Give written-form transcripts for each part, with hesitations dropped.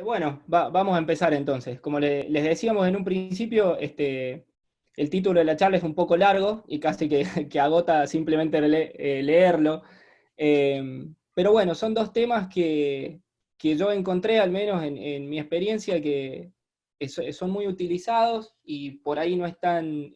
Bueno, vamos a empezar entonces. Como les decíamos en un principio, el título de la charla es un poco largo y casi que, que agota simplemente leerlo. Pero bueno, son dos temas que yo encontré, al menos en mi experiencia, que son muy utilizados y por ahí no es tan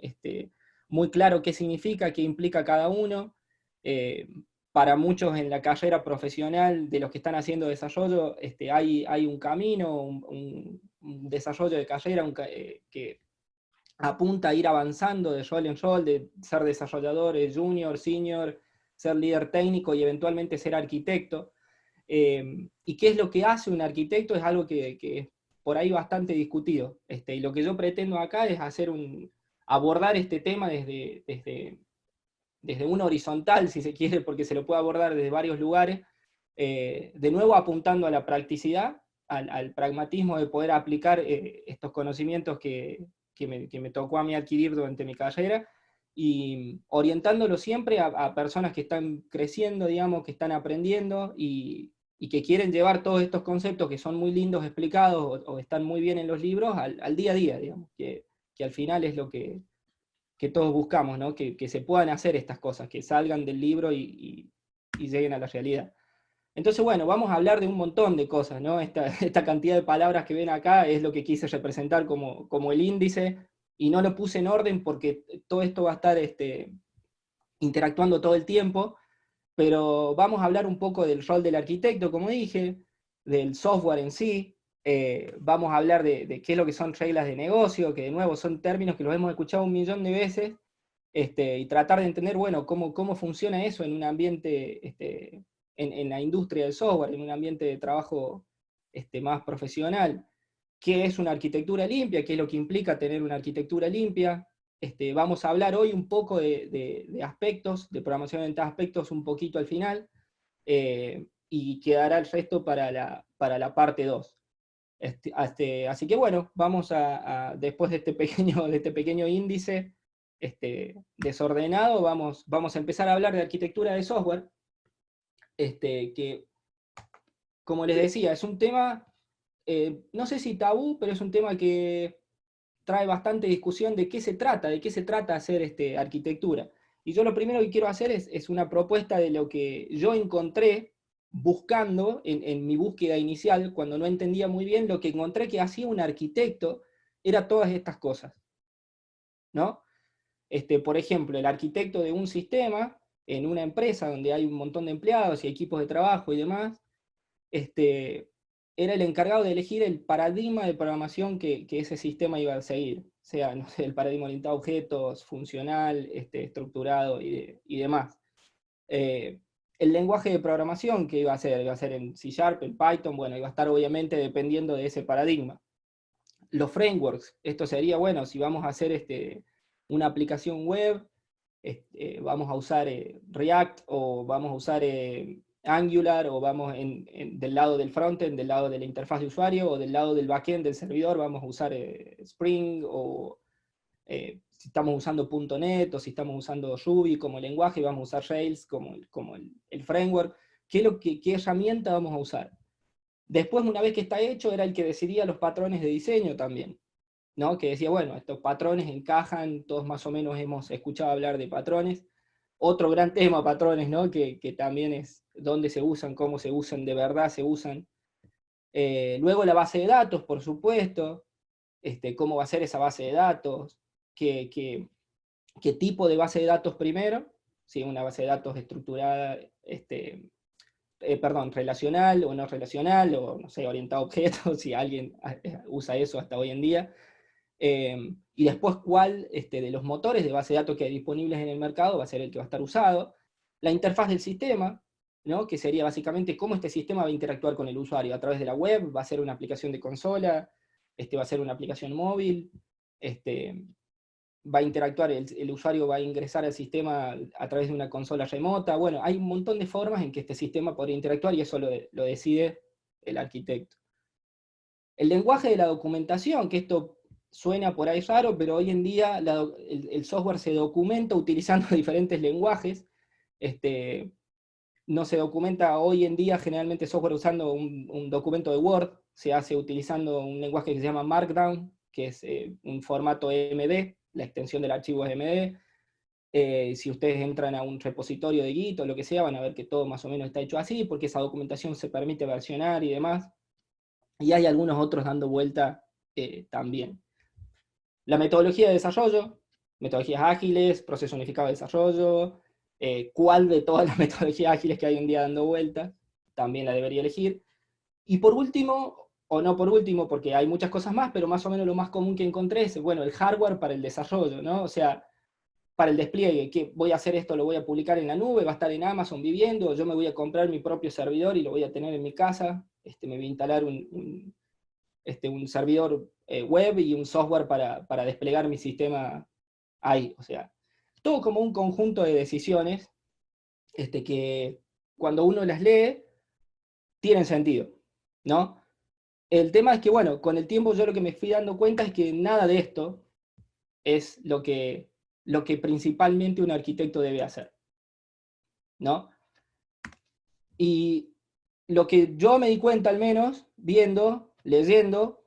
muy claro qué significa, qué implica cada uno. Eh, para muchos en la carrera profesional de los que están haciendo desarrollo, hay un camino, un desarrollo de carrera que apunta a ir avanzando de rol en rol, de ser desarrollador, junior, senior, ser líder técnico y eventualmente ser arquitecto. ¿Y qué es lo que hace un arquitecto? Es algo que es por ahí bastante discutido. Y lo que yo pretendo acá es abordar este tema desde una horizontal, si se quiere, porque se lo puede abordar desde varios lugares, de nuevo apuntando a la practicidad, al pragmatismo de poder aplicar estos conocimientos que me tocó a mí adquirir durante mi carrera, y orientándolo siempre a personas que están creciendo, digamos, que están aprendiendo y que quieren llevar todos estos conceptos que son muy lindos explicados o están muy bien en los libros al día a día, digamos, que al final es lo que todos buscamos, ¿no? Que se puedan hacer estas cosas, que salgan del libro y lleguen a la realidad. Entonces, bueno, vamos a hablar de un montón de cosas, ¿no? Esta cantidad de palabras que ven acá es lo que quise representar como el índice, y no lo puse en orden porque todo esto va a estar interactuando todo el tiempo, pero vamos a hablar un poco del rol del arquitecto, como dije, del software en sí. Vamos a hablar de qué es lo que son reglas de negocio, que de nuevo son términos que los hemos escuchado un millón de veces, y tratar de entender, bueno, cómo funciona eso en un ambiente, en la industria del software, en un ambiente de trabajo más profesional. ¿Qué es una arquitectura limpia? ¿Qué es lo que implica tener una arquitectura limpia? Vamos a hablar hoy un poco de aspectos, de programación en aspectos un poquito al final, y quedará el resto para la parte 2. Así que bueno, vamos después de este pequeño índice desordenado, vamos a empezar a hablar de arquitectura de software, que, como les decía, es un tema, no sé si tabú, pero es un tema que trae bastante discusión de qué se trata hacer arquitectura. Y yo lo primero que quiero hacer es una propuesta de lo que yo encontré buscando en mi búsqueda inicial, cuando no entendía muy bien. Lo que encontré que hacía un arquitecto era todas estas cosas, ¿no? Por ejemplo, el arquitecto de un sistema en una empresa donde hay un montón de empleados y equipos de trabajo y demás, era el encargado de elegir el paradigma de programación que ese sistema iba a seguir, sea, no sé, el paradigma orientado a objetos, funcional, estructurado y demás. Eh, el lenguaje de programación que iba a ser en C Sharp, en Python, bueno, iba a estar obviamente dependiendo de ese paradigma. Los frameworks, esto sería, bueno, si vamos a hacer una aplicación web, vamos a usar React, o vamos a usar Angular, o vamos del lado del frontend, del lado de la interfaz de usuario, o del lado del backend del servidor, vamos a usar Spring, o si estamos usando .NET, o si estamos usando Ruby como lenguaje, vamos a usar Rails como el framework. ¿Qué herramienta vamos a usar? Después, una vez que está hecho, era el que decidía los patrones de diseño también, ¿no? Que decía, bueno, estos patrones encajan, todos más o menos hemos escuchado hablar de patrones. Otro gran tema, patrones, ¿no? Que también es dónde se usan, cómo se usan, de verdad se usan. Luego la base de datos, por supuesto, cómo va a ser esa base de datos, qué tipo de base de datos primero, si una base de datos estructurada, perdón, relacional o no relacional, o no sé, orientado a objetos, si alguien usa eso hasta hoy en día. Y después cuál de los motores de base de datos que hay disponibles en el mercado va a ser el que va a estar usado. La interfaz del sistema, ¿no? Que sería básicamente cómo este sistema va a interactuar con el usuario a través de la web, va a ser una aplicación de consola, va a ser una aplicación móvil, va a interactuar, el usuario va a ingresar al sistema a través de una consola remota. Bueno, hay un montón de formas en que este sistema podría interactuar, y eso lo decide el arquitecto. El lenguaje de la documentación, que esto suena por ahí raro, pero hoy en día el software se documenta utilizando diferentes lenguajes. no se documenta hoy en día generalmente software usando un documento de Word, se hace utilizando un lenguaje que se llama Markdown, que es un formato MD, la extensión del archivo es MD. Si ustedes entran a un repositorio de Git o lo que sea, van a ver que todo más o menos está hecho así, porque esa documentación se permite versionar y demás. Y hay algunos otros dando vuelta también. La metodología de desarrollo, metodologías ágiles, proceso unificado de desarrollo, cuál de todas las metodologías ágiles que hay un día dando vuelta, también la debería elegir. Y por último, o no por último, porque hay muchas cosas más, pero más o menos lo más común que encontré es, bueno, el hardware para el desarrollo, ¿no? O sea, para el despliegue, que voy a hacer esto, lo voy a publicar en la nube, va a estar en Amazon viviendo, yo me voy a comprar mi propio servidor y lo voy a tener en mi casa, me voy a instalar un servidor web y un software para desplegar mi sistema ahí. O sea, todo como un conjunto de decisiones que cuando uno las lee, tienen sentido, ¿no? El tema es que, bueno, con el tiempo yo lo que me fui dando cuenta es que nada de esto es lo que principalmente un arquitecto debe hacer, ¿no? Y lo que yo me di cuenta, al menos, viendo, leyendo,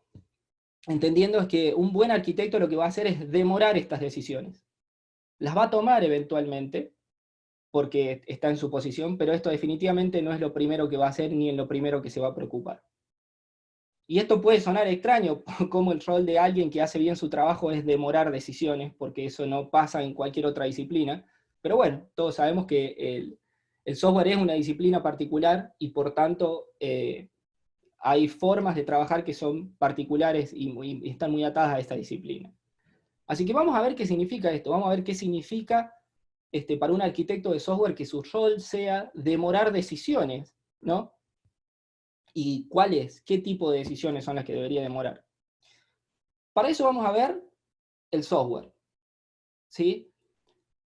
entendiendo, es que un buen arquitecto lo que va a hacer es demorar estas decisiones. Las va a tomar eventualmente, porque está en su posición, pero esto definitivamente no es lo primero que va a hacer, ni en lo primero que se va a preocupar. Y esto puede sonar extraño, como el rol de alguien que hace bien su trabajo es demorar decisiones, porque eso no pasa en cualquier otra disciplina, pero bueno, todos sabemos que el software es una disciplina particular, y por tanto hay formas de trabajar que son particulares y están muy atadas a esta disciplina. Así que vamos a ver qué significa esto, vamos a ver qué significa para un arquitecto de software que su rol sea demorar decisiones, ¿no? ¿Y cuáles, qué tipo de decisiones son las que debería demorar? Para eso vamos a ver el software, ¿sí?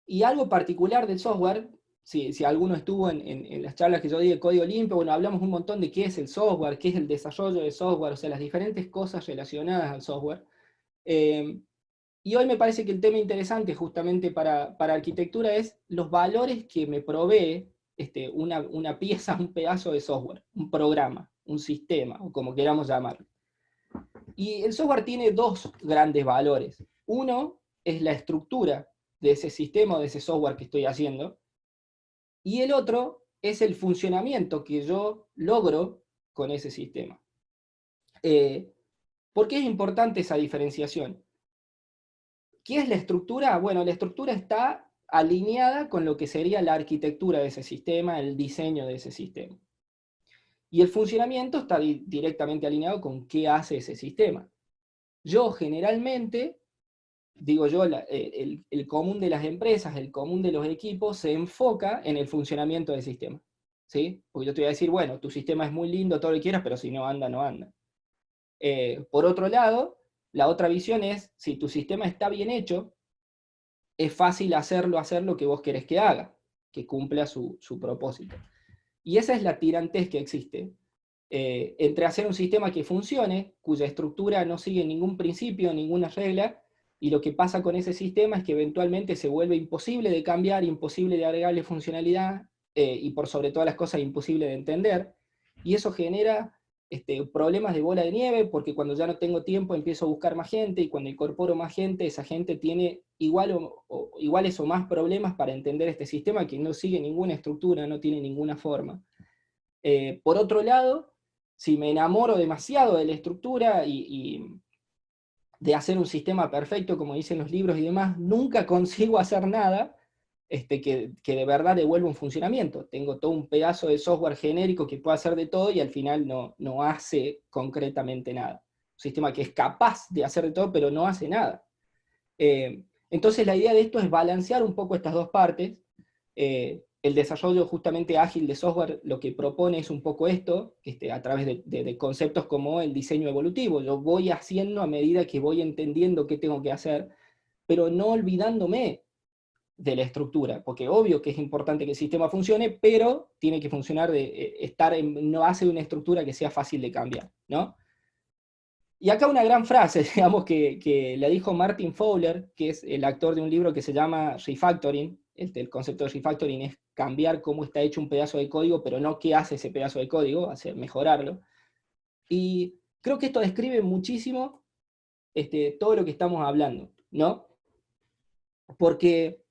Y algo particular del software, si alguno estuvo en las charlas que yo di de código limpio, bueno, hablamos un montón de qué es el software, qué es el desarrollo de software, o sea, las diferentes cosas relacionadas al software. Y hoy me parece que el tema interesante justamente para arquitectura es los valores que me provee una pieza, un pedazo de software, un programa, un sistema, o como queramos llamarlo. Y el software tiene dos grandes valores. Uno es la estructura de ese sistema o de ese software que estoy haciendo, y el otro es el funcionamiento que yo logro con ese sistema. ¿Por qué es importante esa diferenciación? ¿Qué es la estructura? Bueno, la estructura está alineada con lo que sería la arquitectura de ese sistema, el diseño de ese sistema. Y el funcionamiento está directamente alineado con qué hace ese sistema. Yo generalmente, digo yo, el común de las empresas, el común de los equipos, se enfoca en el funcionamiento del sistema, ¿sí? Porque yo te voy a decir, bueno, tu sistema es muy lindo, todo lo que quieras, pero si no anda, no anda. Por otro lado, la otra visión es, si tu sistema está bien hecho, es fácil hacer lo que vos querés que haga, que cumpla su propósito. Y esa es la tirantez que existe entre hacer un sistema que funcione, cuya estructura no sigue ningún principio, ninguna regla, y lo que pasa con ese sistema es que eventualmente se vuelve imposible de cambiar, imposible de agregarle funcionalidad, y por sobre todas las cosas imposible de entender, y eso genera problemas de bola de nieve, porque cuando ya no tengo tiempo empiezo a buscar más gente, y cuando incorporo más gente, esa gente tiene iguales o más problemas para entender este sistema que no sigue ninguna estructura, no tiene ninguna forma. Por otro lado, si me enamoro demasiado de la estructura y de hacer un sistema perfecto, como dicen los libros y demás, nunca consigo hacer nada que de verdad devuelva un funcionamiento. Tengo todo un pedazo de software genérico que puede hacer de todo y al final no hace concretamente nada. Un sistema que es capaz de hacer de todo, pero no hace nada. Entonces la idea de esto es balancear un poco estas dos partes. El desarrollo justamente ágil de software lo que propone es un poco esto, a través de conceptos como el diseño evolutivo. Yo voy haciendo a medida que voy entendiendo qué tengo que hacer, pero no olvidándome de la estructura, porque obvio que es importante que el sistema funcione, pero tiene que funcionar estar en base de una estructura que sea fácil de cambiar, ¿no? Y acá una gran frase, digamos, que la dijo Martin Fowler, que es el actor de un libro que se llama Refactoring, el concepto de refactoring es cambiar cómo está hecho un pedazo de código, pero no qué hace ese pedazo de código, mejorarlo. Y creo que esto describe muchísimo todo lo que estamos hablando, ¿no? Porque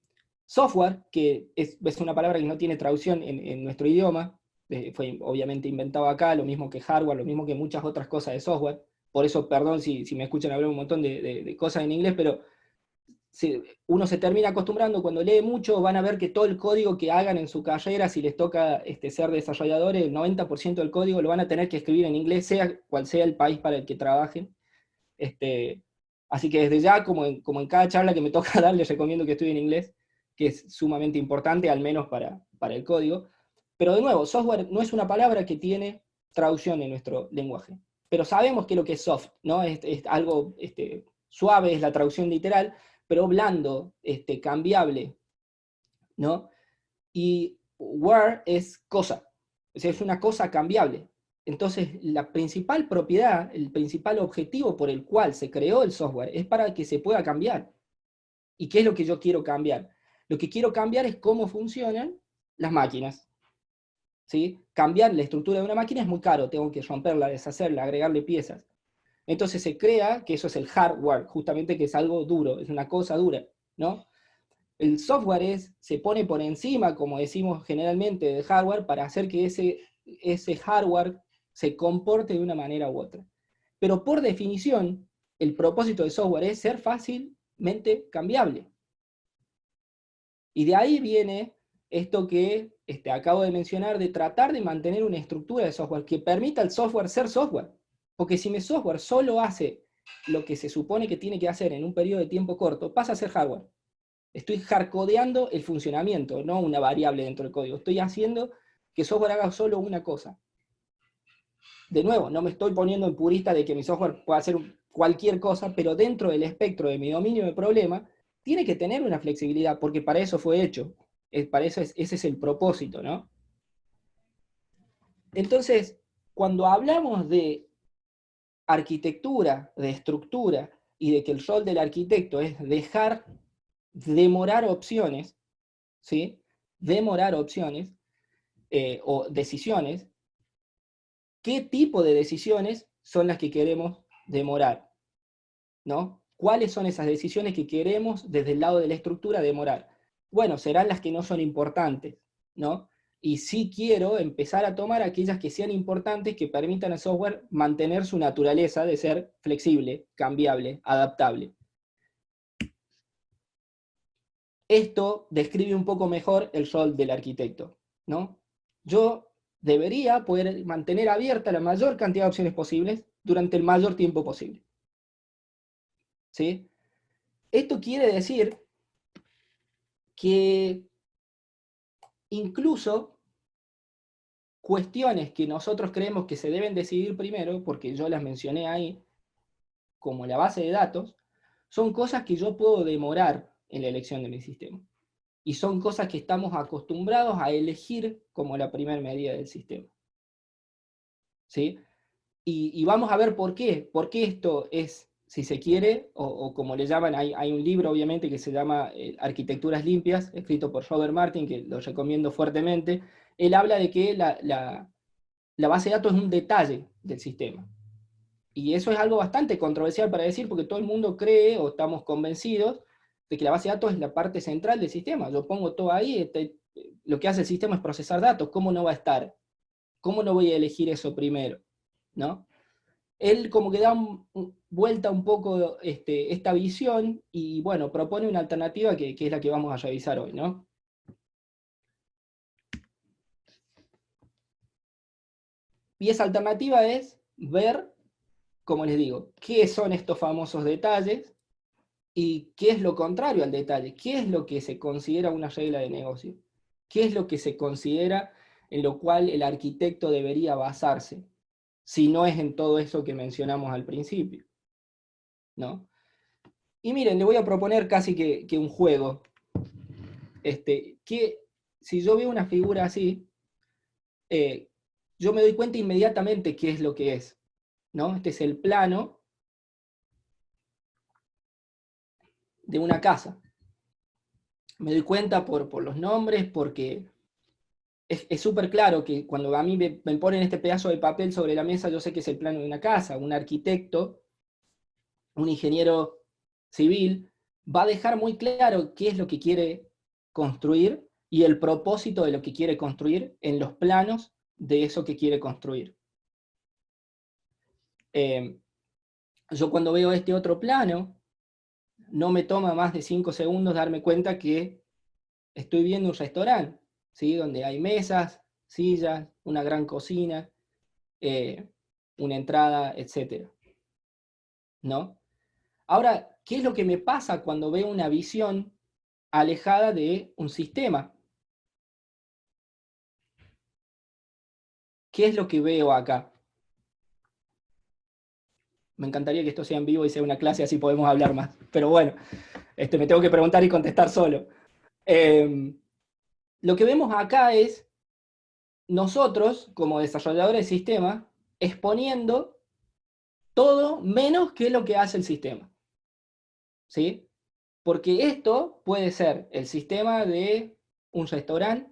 software, que es una palabra que no tiene traducción en nuestro idioma, fue obviamente inventado acá, lo mismo que hardware, lo mismo que muchas otras cosas de software. Por eso, perdón si me escuchan hablar un montón de cosas en inglés, pero uno se termina acostumbrando, cuando lee mucho van a ver que todo el código que hagan en su carrera, si les toca ser desarrolladores, el 90% del código lo van a tener que escribir en inglés, sea cual sea el país para el que trabajen. Así que desde ya, como en cada charla que me toca dar, les recomiendo que estudien inglés, que es sumamente importante, al menos para el código. Pero de nuevo, software no es una palabra que tiene traducción en nuestro lenguaje. Pero sabemos que lo que es soft, ¿no? Es algo suave, es la traducción literal, pero blando, cambiable, ¿no? Y ware es cosa, o sea, es una cosa cambiable. Entonces, la principal propiedad, el principal objetivo por el cual se creó el software es para que se pueda cambiar. ¿Y qué es lo que yo quiero cambiar? Lo que quiero cambiar es cómo funcionan las máquinas. ¿Sí? Cambiar la estructura de una máquina es muy caro, tengo que romperla, deshacerla, agregarle piezas. Entonces se crea que eso es el hardware, justamente que es algo duro, es una cosa dura, ¿no? El software se pone por encima, como decimos generalmente, del hardware para hacer que ese hardware se comporte de una manera u otra. Pero por definición, el propósito del software es ser fácilmente cambiable. Y de ahí viene esto que acabo de mencionar, de tratar de mantener una estructura de software que permita al software ser software. Porque si mi software solo hace lo que se supone que tiene que hacer en un periodo de tiempo corto, pasa a ser hardware. Estoy hardcodeando el funcionamiento, no una variable dentro del código. Estoy haciendo que el software haga solo una cosa. De nuevo, no me estoy poniendo en purista de que mi software pueda hacer cualquier cosa, pero dentro del espectro de mi dominio de problema, tiene que tener una flexibilidad, porque para eso fue hecho. Para eso ese es el propósito, ¿no? Entonces, cuando hablamos de arquitectura, de estructura, y de que el rol del arquitecto es demorar opciones, ¿sí? Demorar opciones o decisiones, ¿qué tipo de decisiones son las que queremos demorar? ¿No? ¿Cuáles son esas decisiones que queremos desde el lado de la estructura demorar? Bueno, serán las que no son importantes, ¿no? Y sí quiero empezar a tomar aquellas que sean importantes, que permitan al software mantener su naturaleza de ser flexible, cambiable, adaptable. Esto describe un poco mejor el rol del arquitecto, ¿no? Yo debería poder mantener abierta la mayor cantidad de opciones posibles durante el mayor tiempo posible. ¿Sí? Esto quiere decir que incluso cuestiones que nosotros creemos que se deben decidir primero, porque yo las mencioné ahí, como la base de datos, son cosas que yo puedo demorar en la elección de mi sistema. Y son cosas que estamos acostumbrados a elegir como la primera medida del sistema. ¿Sí? Y vamos a ver por qué. ¿Por qué esto es, si se quiere, o como le llaman, hay un libro obviamente que se llama Arquitecturas Limpias, escrito por Robert Martin, que lo recomiendo fuertemente. Él habla de que la base de datos es un detalle del sistema. Y eso es algo bastante controversial para decir, porque todo el mundo cree, o estamos convencidos, de que la base de datos es la parte central del sistema. Yo pongo todo ahí, lo que hace el sistema es procesar datos. ¿Cómo no va a estar? ¿Cómo no voy a elegir eso primero? ¿No? Él como que da vuelta un poco esta visión y bueno, propone una alternativa que es la que vamos a revisar hoy, ¿no? Y esa alternativa es ver, como les digo, qué son estos famosos detalles y qué es lo contrario al detalle, qué es lo que se considera una regla de negocio, qué es lo que se considera en lo cual el arquitecto debería basarse, si no es en todo eso que mencionamos al principio, ¿no? Y miren, le voy a proponer casi que un juego. Que si yo veo una figura así, yo me doy cuenta inmediatamente qué es lo que es, ¿no? Este es el plano de una casa. Me doy cuenta por los nombres, porque es súper claro que cuando a mí me ponen este pedazo de papel sobre la mesa, yo sé que es el plano de una casa. Un arquitecto, un ingeniero civil, va a dejar muy claro qué es lo que quiere construir y el propósito de lo que quiere construir en los planos de eso que quiere construir. Yo cuando veo este otro plano, no me toma más de 5 segundos darme cuenta que estoy viendo un restaurante, ¿sí? Donde hay mesas, sillas, una gran cocina, una entrada, etc. ¿No? Ahora, ¿qué es lo que me pasa cuando veo una visión alejada de un sistema? ¿Qué es lo que veo acá? Me encantaría que esto sea en vivo y sea una clase, así podemos hablar más. Pero bueno, me tengo que preguntar y contestar solo. Lo que vemos acá es nosotros, como desarrolladores de sistemas, exponiendo todo menos que lo que hace el sistema. ¿Sí? Porque esto puede ser el sistema de un restaurante,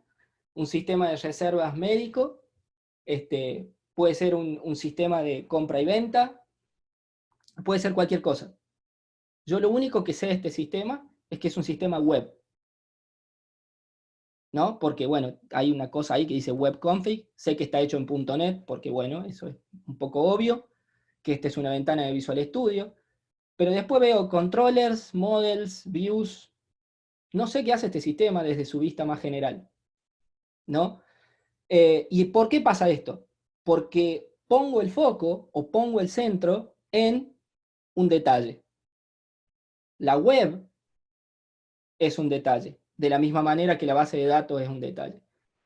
un sistema de reservas médico, puede ser un sistema de compra y venta, puede ser cualquier cosa. Yo lo único que sé de este sistema es que es un sistema web, ¿no? Porque, bueno, hay una cosa ahí que dice web config, sé que está hecho en .NET, porque, bueno, eso es un poco obvio, que esta es una ventana de Visual Studio, pero después veo controllers, models, views, no sé qué hace este sistema desde su vista más general, ¿no? ¿Y por qué pasa esto? Porque pongo el foco o pongo el centro en un detalle. La web es un detalle, de la misma manera que la base de datos es un detalle.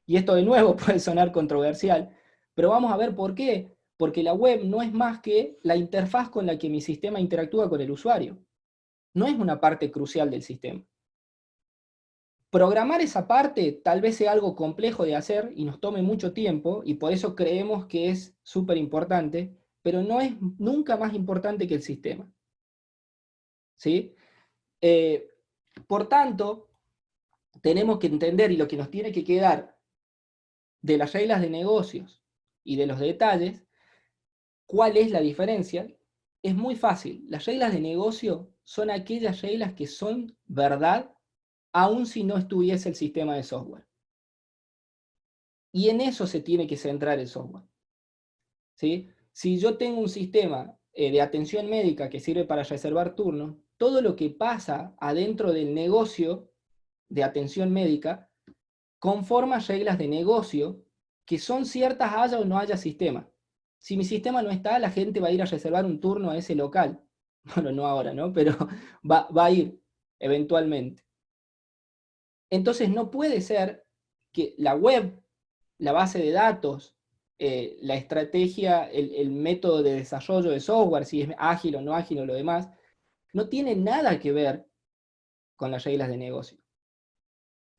Y esto de nuevo puede sonar controversial, pero vamos a ver por qué. Porque la web no es más que la interfaz con la que mi sistema interactúa con el usuario. No es una parte crucial del sistema. Programar esa parte tal vez sea algo complejo de hacer y nos tome mucho tiempo, y por eso creemos que es súper importante, pero no es nunca más importante que el sistema. ¿Sí? Por tanto, tenemos que entender, y lo que nos tiene que quedar de las reglas de negocios y de los detalles, ¿cuál es la diferencia? Es muy fácil. Las reglas de negocio son aquellas reglas que son verdad, aun si no estuviese el sistema de software. Y en eso se tiene que centrar el software. ¿Sí? Si yo tengo un sistema de atención médica que sirve para reservar turnos, todo lo que pasa adentro del negocio de atención médica conforma reglas de negocio que son ciertas haya o no haya sistema. Si mi sistema no está, la gente va a ir a reservar un turno a ese local. Bueno, no ahora, ¿no? Pero va a ir eventualmente. Entonces no puede ser que la web, la base de datos, la estrategia, el método de desarrollo de software, si es ágil o no ágil o lo demás, no tiene nada que ver con las reglas de negocio.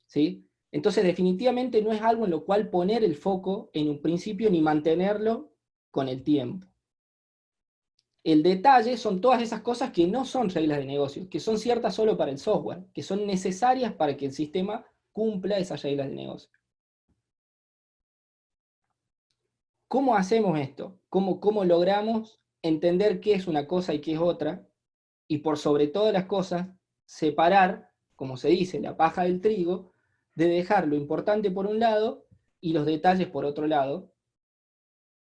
¿Sí? Entonces definitivamente no es algo en lo cual poner el foco en un principio ni mantenerlo con el tiempo. El detalle son todas esas cosas que no son reglas de negocio, que son ciertas solo para el software, que son necesarias para que el sistema cumpla esas reglas de negocio. ¿Cómo hacemos esto? ¿Cómo logramos entender qué es una cosa y qué es otra? Y por sobre todas las cosas, separar, como se dice, la paja del trigo, de dejar lo importante por un lado y los detalles por otro lado,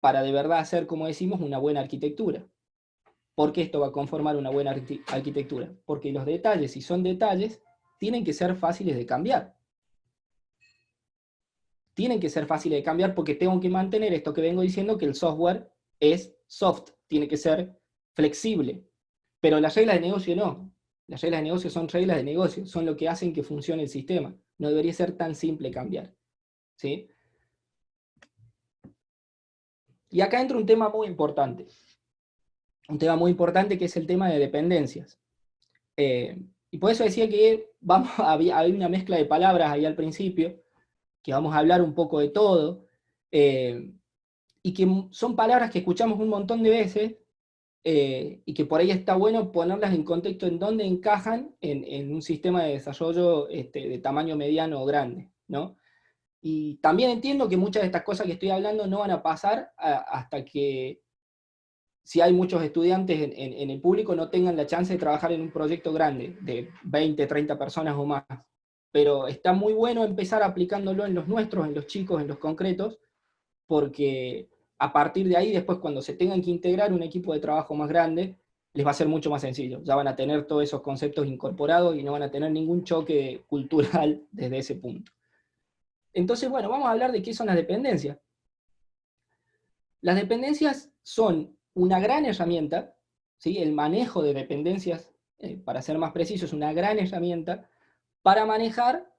para de verdad hacer, como decimos, una buena arquitectura. ¿Por qué esto va a conformar una buena arquitectura? Porque los detalles, si son detalles, tienen que ser fáciles de cambiar. Tienen que ser fáciles de cambiar porque tengo que mantener esto que vengo diciendo, que el software es soft, tiene que ser flexible. Pero las reglas de negocio no. Las reglas de negocio son reglas de negocio, son lo que hacen que funcione el sistema. No debería ser tan simple cambiar. ¿Sí? Y acá entra un tema muy importante. Un tema muy importante que es el tema de dependencias. Y por eso decía que había una mezcla de palabras ahí al principio, que vamos a hablar un poco de todo, y que son palabras que escuchamos un montón de veces, y que por ahí está bueno ponerlas en contexto en dónde encajan en un sistema de desarrollo de tamaño mediano o grande, ¿no? Y también entiendo que muchas de estas cosas que estoy hablando no van a pasar hasta que, si hay muchos estudiantes en el público, no tengan la chance de trabajar en un proyecto grande, de 20, 30 personas o más. Pero está muy bueno empezar aplicándolo en los nuestros, en los chicos, en los concretos, porque a partir de ahí, después cuando se tengan que integrar un equipo de trabajo más grande, les va a ser mucho más sencillo. Ya van a tener todos esos conceptos incorporados y no van a tener ningún choque cultural desde ese punto. Entonces, bueno, vamos a hablar de qué son las dependencias. Las dependencias son una gran herramienta, ¿sí? El manejo de dependencias, para ser más preciso, es una gran herramienta para manejar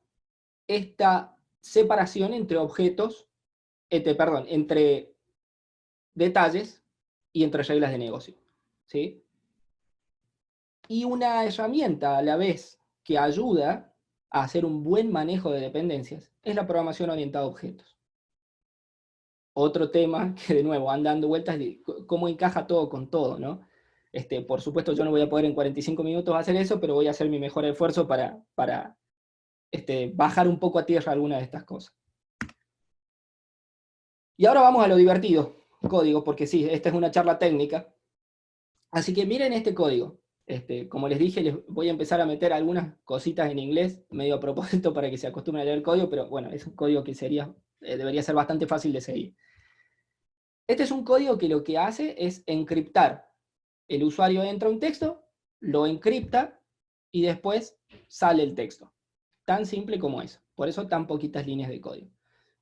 esta separación entre objetos, entre detalles y entre reglas de negocio, ¿sí? Y una herramienta a la vez que ayuda a hacer un buen manejo de dependencias es la programación orientada a objetos. Otro tema que de nuevo anda dando vueltas de cómo encaja todo con todo, ¿no? Por supuesto yo no voy a poder en 45 minutos hacer eso, pero voy a hacer mi mejor esfuerzo para bajar un poco a tierra algunas de estas cosas. Y ahora vamos a lo divertido, código, porque sí, esta es una charla técnica. Así que miren este código. Como les dije, les voy a empezar a meter algunas cositas en inglés, medio a propósito para que se acostumbren a leer el código, pero bueno, es un código que debería ser bastante fácil de seguir. Este es un código que lo que hace es encriptar. El usuario entra un texto, lo encripta y después sale el texto. Tan simple como eso. Por eso tan poquitas líneas de código.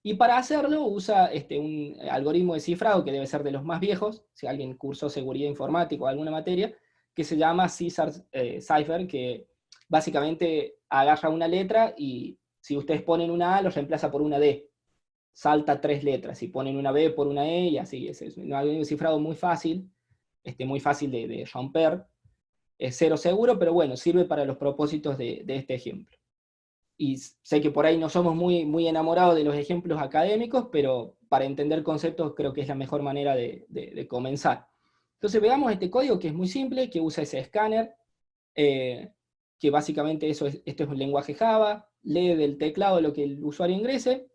Y para hacerlo usa un algoritmo de cifrado que debe ser de los más viejos, si alguien cursó seguridad informática o alguna materia, que se llama Caesar Cipher, que básicamente agarra una letra y si ustedes ponen una A, lo reemplaza por una D. Salta 3 letras, si ponen una B por una E y así. Es un algoritmo de cifrado muy fácil de romper. Es cero seguro, pero bueno, sirve para los propósitos de este ejemplo. Y sé que por ahí no somos muy enamorados de los ejemplos académicos, pero para entender conceptos creo que es la mejor manera de comenzar. Entonces veamos este código que es muy simple, que usa ese escáner, que básicamente esto es un lenguaje Java, lee del teclado lo que el usuario ingrese,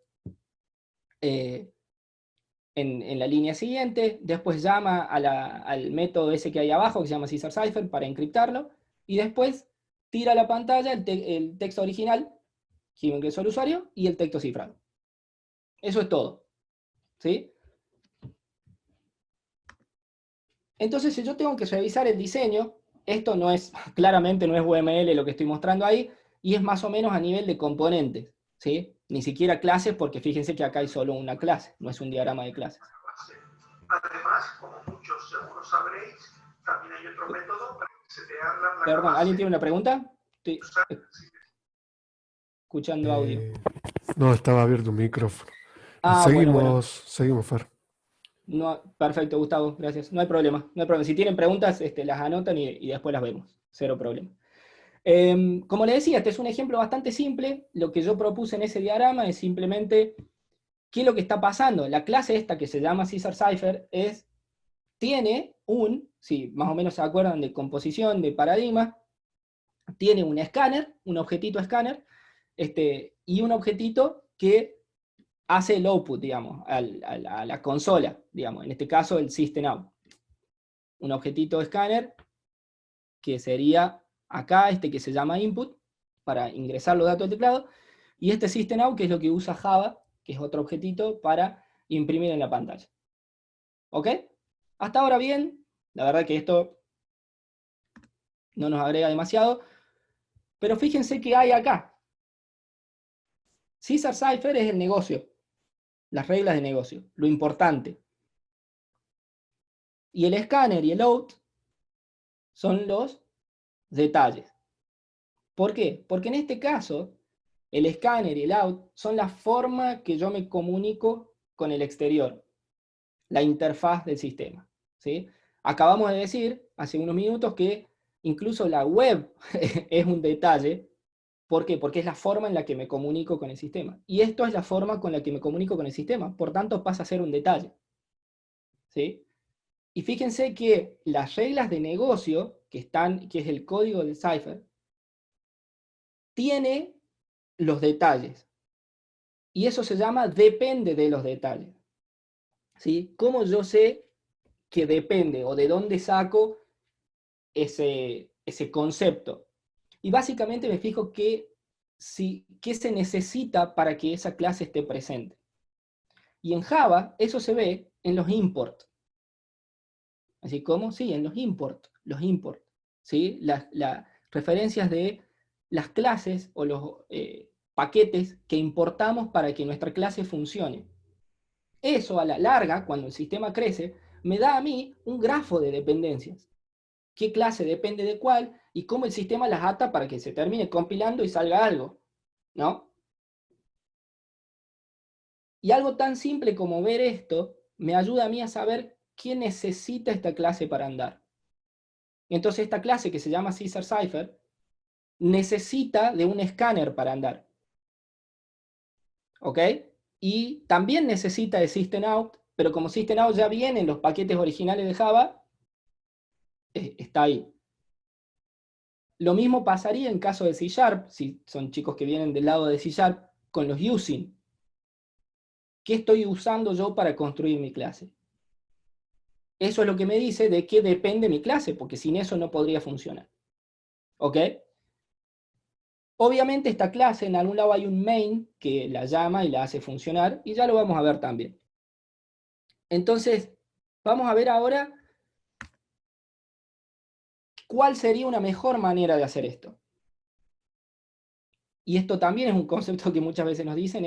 en la línea siguiente, después llama al método ese que hay abajo, que se llama Caesar Cipher, para encriptarlo, y después tira a la pantalla el texto original que ingresó el usuario y el texto cifrado. Eso es todo. ¿Sí? Entonces, si yo tengo que revisar el diseño, esto no es, claramente no es UML lo que estoy mostrando ahí, y es más o menos a nivel de componentes. ¿Sí? Ni siquiera clases, porque fíjense que acá hay solo una clase, no es un diagrama de clases. Además, como muchos seguro sabréis, también hay otro método para setear la placa Perdón, base. ¿alguien tiene una pregunta? Estoy escuchando audio. No, estaba abierto un micrófono. Ah, bueno. Seguimos, Fer. No, perfecto, Gustavo, gracias. No hay problema, no hay problema. Si tienen preguntas, las anotan y después las vemos. Cero problema. Como les decía, este es un ejemplo bastante simple. Lo que yo propuse en ese diagrama es simplemente qué es lo que está pasando. La clase esta que se llama Caesar Cipher tiene si más o menos se acuerdan de composición, de paradigma, tiene un escáner, un objetito escáner, y un objetito que hace el output, digamos, a la consola, digamos, en este caso el system out. Un objetito escáner que sería acá, que se llama input, para ingresar los datos del teclado, y este system out, que es lo que usa Java, que es otro objetito para imprimir en la pantalla. ¿Ok? Hasta ahora bien, la verdad que esto no nos agrega demasiado, pero fíjense que hay acá. Caesar Cipher es el negocio, las reglas de negocio, lo importante. Y el escáner y el out son los detalles. ¿Por qué? Porque en este caso, el escáner y el out son la forma que yo me comunico con el exterior, la interfaz del sistema. ¿Sí? Acabamos de decir hace unos minutos que incluso la web es un detalle. ¿Por qué? Porque es la forma en la que me comunico con el sistema. Y esto es la forma con la que me comunico con el sistema. Por tanto, pasa a ser un detalle. ¿Sí? Y fíjense que las reglas de negocio, que es el código del cipher, tiene los detalles. Y eso se llama depende de los detalles. ¿Sí? ¿Cómo yo sé que depende o de dónde saco ese concepto? Y básicamente me fijo qué se necesita para que esa clase esté presente. Y en Java eso se ve en los import. Así como, sí, en los import. ¿Sí? Las referencias de las clases o los paquetes que importamos para que nuestra clase funcione. Eso a la larga, cuando el sistema crece, me da a mí un grafo de dependencias. ¿Qué clase depende de cuál? Y cómo el sistema las ata para que se termine compilando y salga algo, ¿no? Y algo tan simple como ver esto me ayuda a mí a saber qué necesita esta clase para andar. Entonces esta clase que se llama Caesar Cipher necesita de un escáner para andar. ¿Ok? Y también necesita de System Out, pero como System Out ya viene en los paquetes originales de Java, está ahí. Lo mismo pasaría en caso de C#, si son chicos que vienen del lado de C#, con los using. ¿Qué estoy usando yo para construir mi clase? Eso es lo que me dice de qué depende mi clase, porque sin eso no podría funcionar. ¿Ok? Obviamente esta clase, en algún lado hay un main que la llama y la hace funcionar, y ya lo vamos a ver también. Entonces, vamos a ver ahora cuál sería una mejor manera de hacer esto. Y esto también es un concepto que muchas veces nos dicen,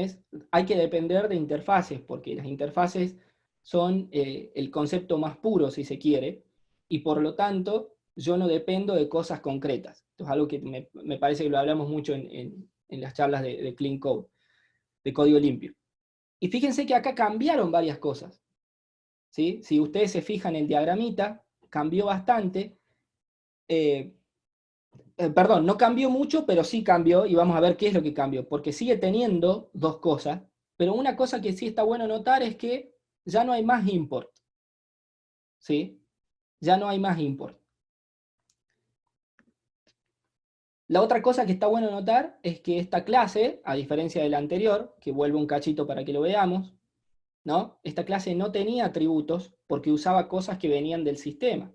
hay que depender de interfaces, porque las interfaces son el concepto más puro, si se quiere, y por lo tanto yo no dependo de cosas concretas. Esto es algo que me parece que lo hablamos mucho en las charlas de Clean Code, de código limpio. Y fíjense que acá cambiaron varias cosas. ¿Sí? Si ustedes se fijan en el diagramita, cambió bastante. Perdón, no cambió mucho, pero sí cambió, y vamos a ver qué es lo que cambió, porque sigue teniendo dos cosas, pero una cosa que sí está bueno notar es que ya no hay más import. ¿Sí? Ya no hay más import. La otra cosa que está bueno notar es que esta clase, a diferencia de la anterior, que vuelvo un cachito para que lo veamos, ¿no? Esta clase no tenía atributos porque usaba cosas que venían del sistema.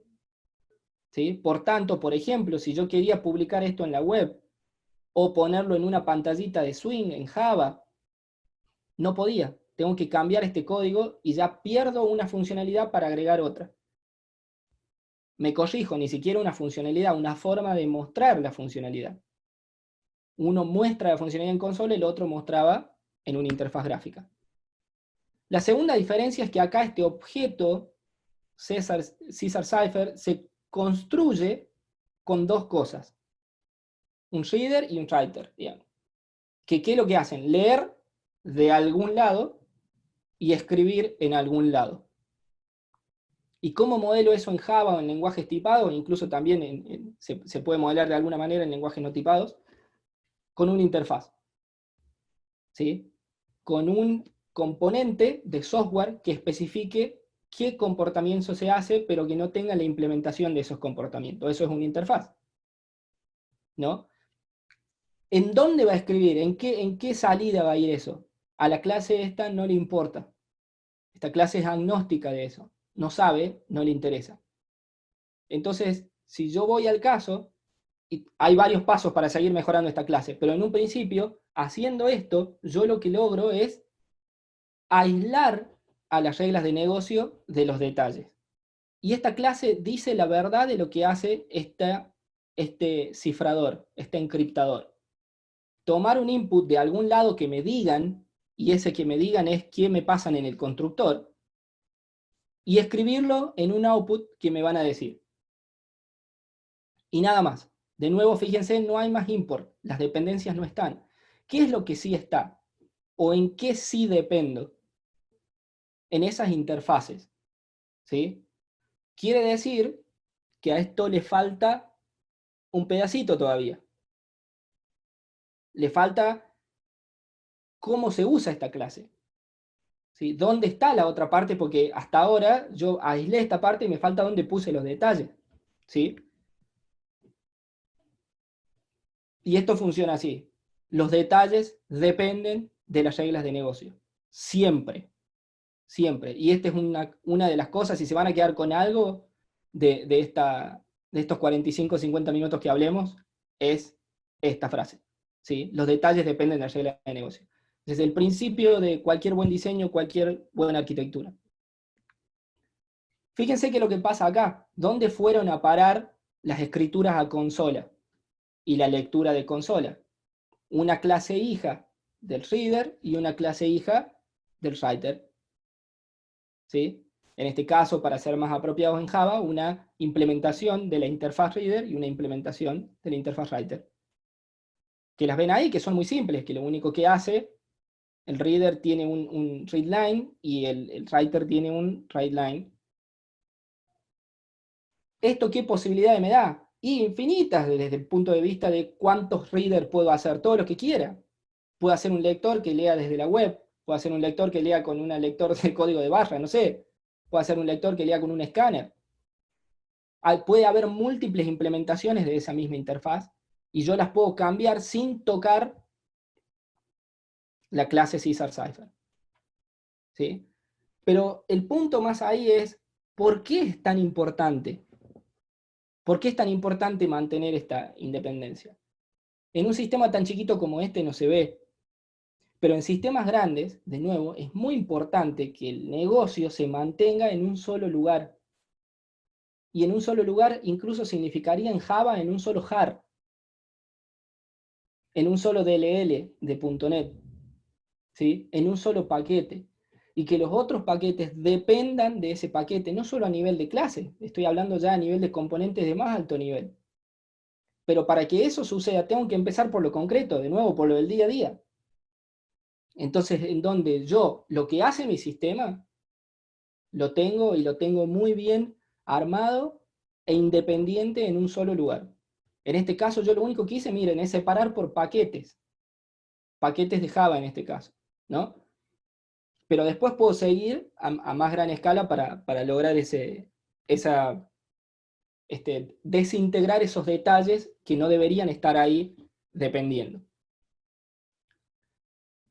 ¿Sí? Por tanto, por ejemplo, si yo quería publicar esto en la web o ponerlo en una pantallita de Swing en Java, no podía. Tengo que cambiar este código y ya pierdo una funcionalidad para agregar otra. Me corrijo, ni siquiera una funcionalidad, una forma de mostrar la funcionalidad. Uno muestra la funcionalidad en consola y el otro mostraba en una interfaz gráfica. La segunda diferencia es que acá este objeto, Caesar Cipher, se construye con dos cosas. Un reader y un writer, digamos. ¿Qué es lo que hacen? Leer de algún lado y escribir en algún lado. ¿Y cómo modelo eso en Java o en lenguajes tipados? Incluso también se puede modelar de alguna manera en lenguajes no tipados, con una interfaz. ¿Sí? Con un componente de software que especifique qué comportamiento se hace, pero que no tenga la implementación de esos comportamientos. Eso es una interfaz. ¿No? ¿En dónde va a escribir? ¿En qué salida va a ir eso? A la clase esta no le importa. Esta clase es agnóstica de eso. No sabe, no le interesa. Entonces, si yo voy al caso, y hay varios pasos para seguir mejorando esta clase, pero en un principio, haciendo esto, yo lo que logro es aislar a las reglas de negocio de los detalles. Y esta clase dice la verdad de lo que hace este cifrador, este encriptador. Tomar un input de algún lado que me digan, y ese que me digan es qué me pasan en el constructor, y escribirlo en un output que me van a decir. Y nada más. De nuevo, fíjense, no hay más import. Las dependencias no están. ¿Qué es lo que sí está? ¿O en qué sí dependo? En esas interfaces. ¿Sí? Quiere decir que a esto le falta un pedacito todavía. Le falta cómo se usa esta clase. ¿Sí? ¿Dónde está la otra parte? Porque hasta ahora yo aislé esta parte y me falta dónde puse los detalles. ¿Sí? Y esto funciona así. Los detalles dependen de las reglas de negocio. Siempre. Siempre. Y esta es una de las cosas, si se van a quedar con algo de estos 45 o 50 minutos que hablemos, es esta frase. ¿Sí? Los detalles dependen de las reglas de negocio. Desde el principio de cualquier buen diseño, cualquier buena arquitectura. Fíjense que lo que pasa acá, ¿dónde fueron a parar las escrituras a consola y la lectura de consola? Una clase hija del reader y una clase hija del writer. ¿Sí? En este caso, para ser más apropiados en Java, una implementación de la interfaz reader y una implementación de la interfaz writer. Que las ven ahí, que son muy simples, que lo único que hace, el reader tiene un read line y el writer tiene un write line. ¿Esto qué posibilidades me da? Infinitas desde el punto de vista de cuántos readers puedo hacer, todo lo que quiera. Puedo hacer un lector que lea desde la web, puedo hacer un lector que lea con un lector de código de barra, no sé. Puedo hacer un lector que lea con un escáner. Puede haber múltiples implementaciones de esa misma interfaz y yo las puedo cambiar sin tocar la clase Caesar Cipher. ¿Sí? Pero el punto más ahí es, ¿por qué es tan importante? ¿Por qué es tan importante mantener esta independencia? En un sistema tan chiquito como este no se ve, pero en sistemas grandes, de nuevo, es muy importante que el negocio se mantenga en un solo lugar. Y en un solo lugar incluso significaría en Java en un solo jar, en un solo DLL de .NET, ¿sí? En un solo paquete. Y que los otros paquetes dependan de ese paquete, no solo a nivel de clase, estoy hablando ya a nivel de componentes de más alto nivel. Pero para que eso suceda, tengo que empezar por lo concreto, de nuevo, por lo del día a día. Entonces, en donde yo, lo que hace mi sistema, lo tengo y lo tengo muy bien armado e independiente en un solo lugar. En este caso, yo lo único que hice, miren, es separar por paquetes. Paquetes de Java en este caso, ¿no? Pero después puedo seguir a más gran escala para lograr desintegrar esos detalles que no deberían estar ahí dependiendo.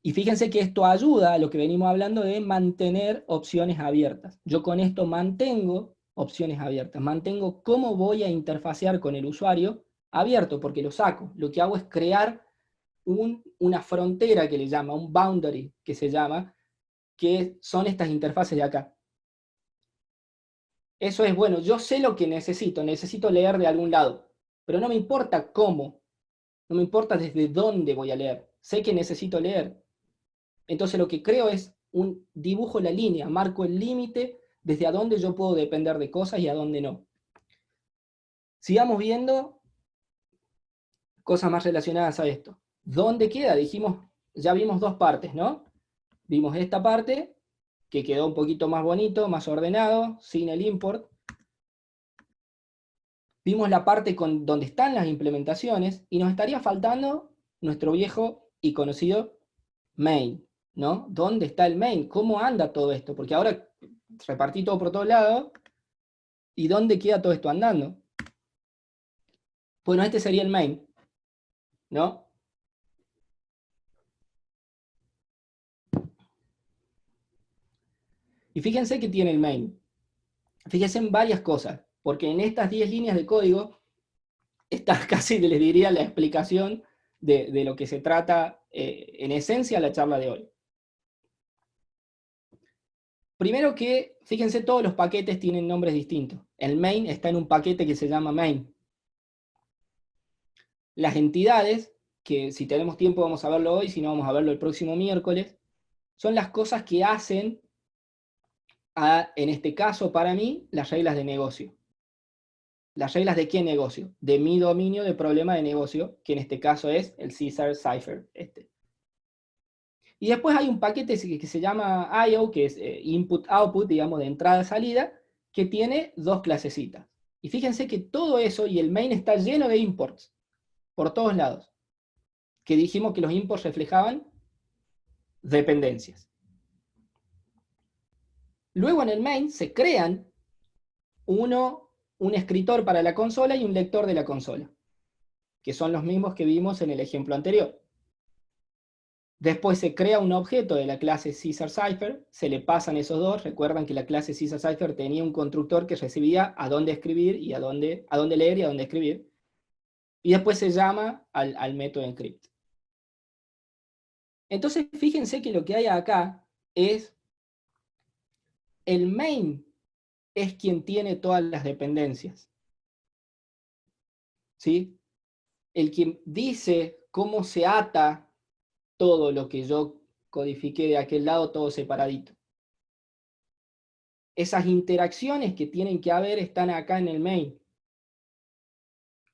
Y fíjense que esto ayuda a lo que venimos hablando de mantener opciones abiertas. Yo con esto mantengo opciones abiertas, mantengo cómo voy a interfacear con el usuario abierto, porque lo saco. Lo que hago es crear una frontera que le llama, un boundary que se llama, que son estas interfaces de acá. Eso es, bueno, yo sé lo que necesito leer de algún lado, pero no me importa cómo, no me importa desde dónde voy a leer, sé que necesito leer. Entonces lo que creo es dibujo la línea, marco el límite desde a dónde yo puedo depender de cosas y a dónde no. Sigamos viendo cosas más relacionadas a esto. ¿Dónde queda? Dijimos, ya vimos dos partes, ¿no? Vimos esta parte, que quedó un poquito más bonito, más ordenado, sin el import. Vimos la parte donde están las implementaciones, y nos estaría faltando nuestro viejo y conocido main, ¿no? ¿Dónde está el main? ¿Cómo anda todo esto? Porque ahora repartí todo por todos lados, ¿y dónde queda todo esto andando? Bueno, este sería el main, ¿no? Y fíjense que tiene el main. Fíjense en varias cosas, porque en estas 10 líneas de código está casi, les diría, la explicación de lo que se trata en esencia la charla de hoy. Primero que, fíjense, todos los paquetes tienen nombres distintos. El main está en un paquete que se llama main. Las entidades, que si tenemos tiempo vamos a verlo hoy, si no vamos a verlo el próximo miércoles, son las cosas que hacen, en este caso para mí, las reglas de negocio. ¿Las reglas de qué negocio? De mi dominio de problema de negocio, que en este caso es el Caesar Cipher. Y después hay un paquete que se llama I/O, que es input-output, digamos, de entrada-salida, que tiene dos clasecitas. Y fíjense que todo eso, y el main está lleno de imports, por todos lados. Que dijimos que los imports reflejaban dependencias. Luego en el main se crean un escritor para la consola y un lector de la consola, que son los mismos que vimos en el ejemplo anterior. Después se crea un objeto de la clase Caesar Cipher, se le pasan esos dos. Recuerdan que la clase Caesar Cipher tenía un constructor que recibía a dónde escribir y a dónde leer y a dónde escribir. Y después se llama al método encrypt. Entonces fíjense que lo que hay acá es el main es quien tiene todas las dependencias. ¿Sí? El quien dice cómo se ata todo lo que yo codifiqué de aquel lado, todo separadito. Esas interacciones que tienen que haber están acá en el main.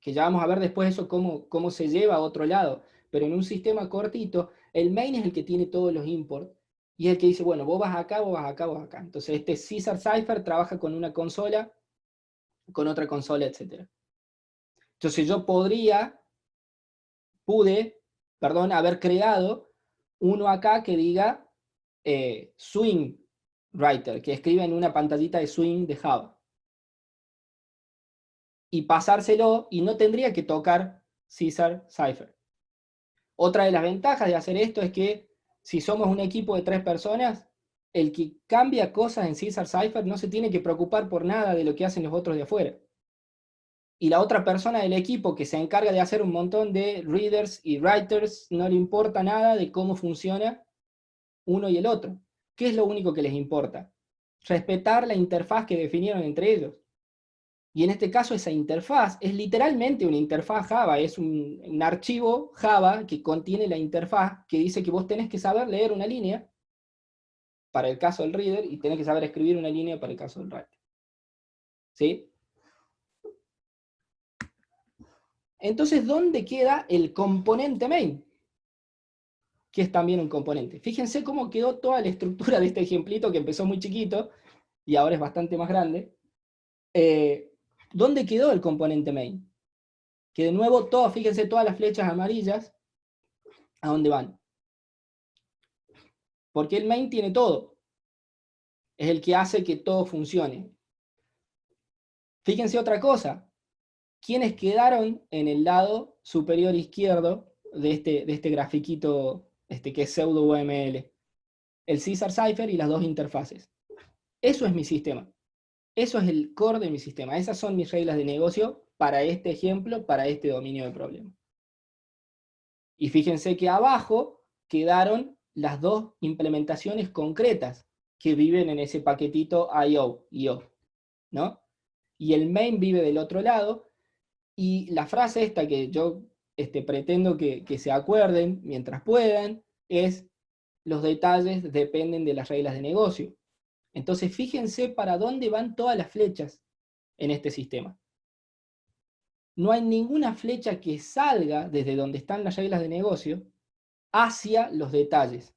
Que ya vamos a ver después eso cómo se lleva a otro lado. Pero en un sistema cortito, el main es el que tiene todos los imports. Y es el que dice, bueno, vos vas acá, vos vas acá, vos acá. Entonces este Caesar Cipher trabaja con una consola, con otra consola, etc. Entonces yo pude, haber creado uno acá que diga Swing Writer, que escribe en una pantallita de Swing de Java. Y pasárselo, y no tendría que tocar Caesar Cipher. Otra de las ventajas de hacer esto es que si somos un equipo de 3 personas, el que cambia cosas en Caesar Cipher no se tiene que preocupar por nada de lo que hacen los otros de afuera. Y la otra persona del equipo que se encarga de hacer un montón de readers y writers no le importa nada de cómo funciona uno y el otro. ¿Qué es lo único que les importa? Respetar la interfaz que definieron entre ellos. Y en este caso esa interfaz es literalmente una interfaz Java, es un archivo Java que contiene la interfaz que dice que vos tenés que saber leer una línea para el caso del reader y tenés que saber escribir una línea para el caso del writer. ¿Sí? Entonces, ¿dónde queda el componente main? Que es también un componente. Fíjense cómo quedó toda la estructura de este ejemplito que empezó muy chiquito y ahora es bastante más grande. ¿Dónde quedó el componente main? Que de nuevo, fíjense todas las flechas amarillas, ¿a dónde van? Porque el main tiene todo. Es el que hace que todo funcione. Fíjense otra cosa. ¿Quiénes quedaron en el lado superior izquierdo de este grafiquito que es pseudo UML? El Caesar Cipher y las dos interfaces. Eso es mi sistema. Eso es el core de mi sistema. Esas son mis reglas de negocio para este ejemplo, para este dominio de problema. Y fíjense que abajo quedaron las dos implementaciones concretas que viven en ese paquetito IO, ¿no? Y el main vive del otro lado, y la frase esta que yo pretendo que se acuerden mientras puedan, es: los detalles dependen de las reglas de negocio. Entonces fíjense para dónde van todas las flechas en este sistema. No hay ninguna flecha que salga desde donde están las reglas de negocio hacia los detalles,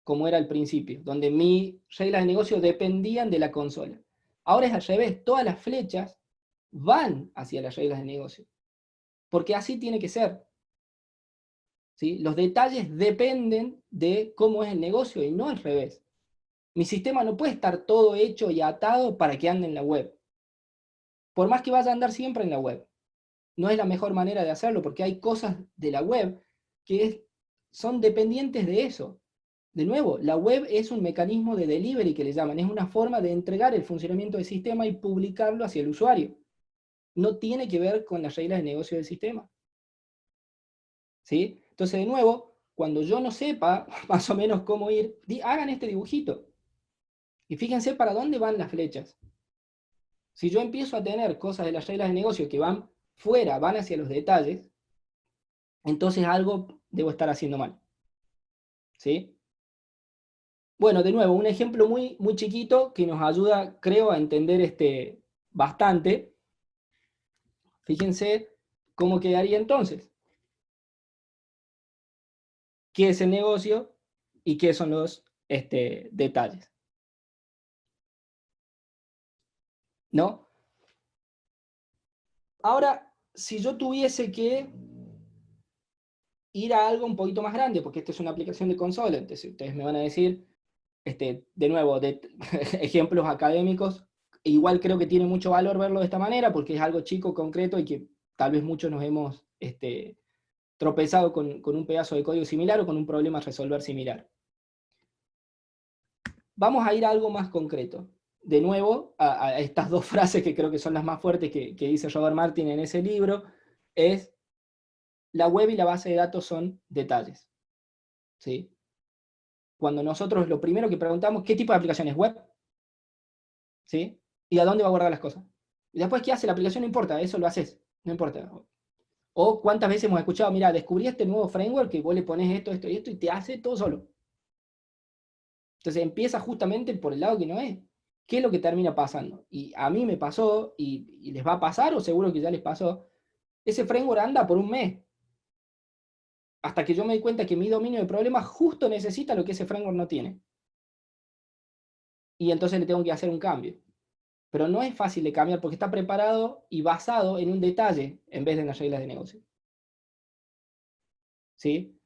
como era al principio, donde mis reglas de negocio dependían de la consola. Ahora es al revés, todas las flechas van hacia las reglas de negocio, porque así tiene que ser. ¿Sí? Los detalles dependen de cómo es el negocio y no al revés. Mi sistema no puede estar todo hecho y atado para que ande en la web. Por más que vaya a andar siempre en la web. No es la mejor manera de hacerlo, porque hay cosas de la web que son dependientes de eso. De nuevo, la web es un mecanismo de delivery que le llaman, es una forma de entregar el funcionamiento del sistema y publicarlo hacia el usuario. No tiene que ver con las reglas de negocio del sistema. ¿Sí? Entonces, de nuevo, cuando yo no sepa más o menos cómo ir, hagan este dibujito. Y fíjense para dónde van las flechas. Si yo empiezo a tener cosas de las reglas de negocio que van fuera, van hacia los detalles, entonces algo debo estar haciendo mal. ¿Sí? Bueno, de nuevo, un ejemplo muy, muy chiquito que nos ayuda, creo, a entender bastante. Fíjense cómo quedaría entonces. ¿Qué es el negocio y qué son los detalles? ¿No? Ahora, si yo tuviese que ir a algo un poquito más grande, porque esta es una aplicación de consola, entonces ustedes me van a decir, de nuevo, de ejemplos académicos, igual creo que tiene mucho valor verlo de esta manera, porque es algo chico, concreto, y que tal vez muchos nos hemos tropezado con un pedazo de código similar o con un problema a resolver similar. Vamos a ir a algo más concreto. De nuevo, a estas dos frases que creo que son las más fuertes que dice Robert Martin en ese libro, es la web y la base de datos son detalles. ¿Sí? Cuando nosotros lo primero que preguntamos, ¿qué tipo de aplicación es web? ¿Sí? ¿Y a dónde va a guardar las cosas? Y después, ¿qué hace la aplicación? No importa, eso lo haces, no importa. O cuántas veces hemos escuchado, mira, descubrí este nuevo framework que vos le pones esto, esto y esto, y te hace todo solo. Entonces empieza justamente por el lado que no es. ¿Qué es lo que termina pasando? Y a mí me pasó, y les va a pasar, o seguro que ya les pasó, ese framework anda por un mes. Hasta que yo me di cuenta que mi dominio de problemas justo necesita lo que ese framework no tiene. Y entonces le tengo que hacer un cambio. Pero no es fácil de cambiar porque está preparado y basado en un detalle en vez de en las reglas de negocio. ¿Sí?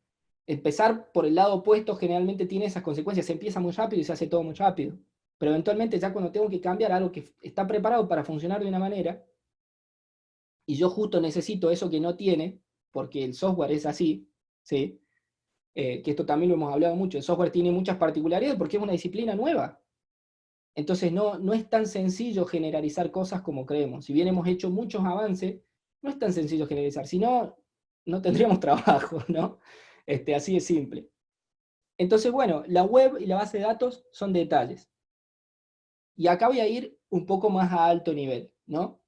Empezar por el lado opuesto generalmente tiene esas consecuencias. Se empieza muy rápido y se hace todo muy rápido. Pero eventualmente ya cuando tengo que cambiar algo que está preparado para funcionar de una manera, y yo justo necesito eso que no tiene, porque el software es así, ¿sí? Que esto también lo hemos hablado mucho, el software tiene muchas particularidades porque es una disciplina nueva. Entonces no es tan sencillo generalizar cosas como creemos. Si bien hemos hecho muchos avances, no es tan sencillo generalizar, si no, no tendríamos trabajo, ¿no? Así de simple. Entonces, bueno, la web y la base de datos son detalles. Y acá voy a ir un poco más a alto nivel, ¿no?